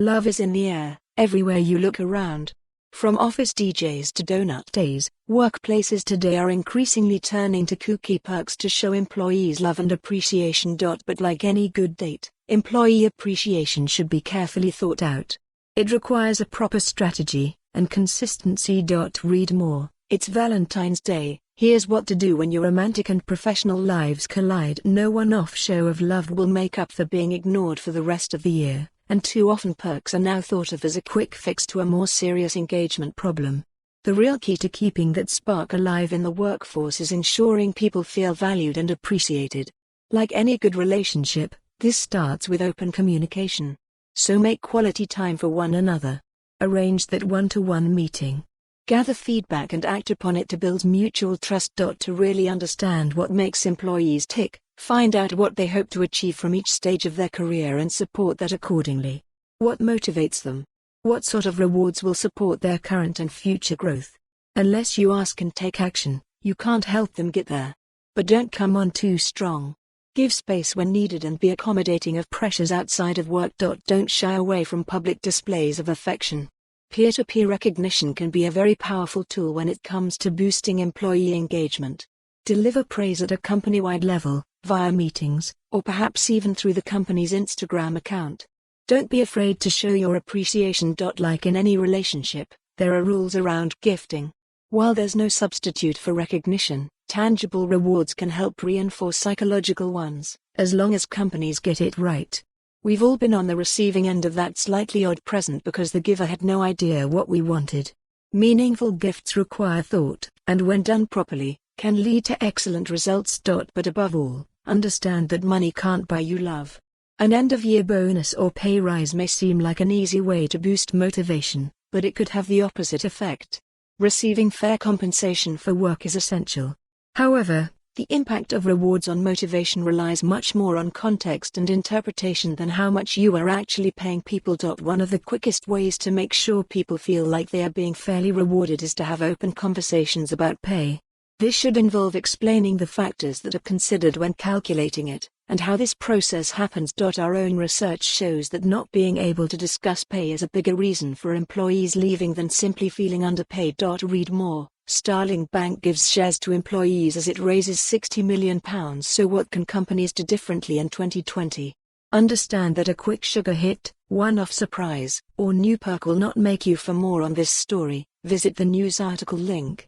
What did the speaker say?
Love is in the air, everywhere you look around. From office DJs to donut days, workplaces today are increasingly turning to kooky perks to show employees love and appreciation. But like any good date, employee appreciation should be carefully thought out. It requires a proper strategy and consistency. Read more. It's Valentine's Day. Here's what to do when your romantic and professional lives collide. No one-off show of love will make up for being ignored for the rest of the year, and too often perks are now thought of as a quick fix to a more serious engagement problem. The real key to keeping that spark alive in the workforce is ensuring people feel valued and appreciated. Like any good relationship, this starts with open communication. So make quality time for one another. Arrange that one-to-one meeting. Gather feedback and act upon it to build mutual trust. To really understand what makes employees tick, find out what they hope to achieve from each stage of their career and support that accordingly. What motivates them? What sort of rewards will support their current and future growth? Unless you ask and take action, you can't help them get there. But don't come on too strong. Give space when needed and be accommodating of pressures outside of work. Don't shy away from public displays of affection. Peer-to-peer recognition can be a very powerful tool when it comes to boosting employee engagement. Deliver praise at a company-wide level, via meetings, or perhaps even through the company's Instagram account. Don't be afraid to show your appreciation. Like in any relationship, there are rules around gifting. While there's no substitute for recognition, tangible rewards can help reinforce psychological ones, as long as companies get it right. We've all been on the receiving end of that slightly odd present because the giver had no idea what we wanted. Meaningful gifts require thought, and when done properly, can lead to excellent results. But above all, understand that money can't buy you love. An end-of-year bonus or pay rise may seem like an easy way to boost motivation, but it could have the opposite effect. Receiving fair compensation for work is essential. However, the impact of rewards on motivation relies much more on context and interpretation than how much you are actually paying people. One of the quickest ways to make sure people feel like they are being fairly rewarded is to have open conversations about pay. This should involve explaining the factors that are considered when calculating it, and how this process happens. Our own research shows that not being able to discuss pay is a bigger reason for employees leaving than simply feeling underpaid. Read more. Starling Bank gives shares to employees as it raises £60 million. So what can companies do differently in 2020? Understand that a quick sugar hit, one-off surprise, or new perk will not make you. For more on this story, visit the news article link.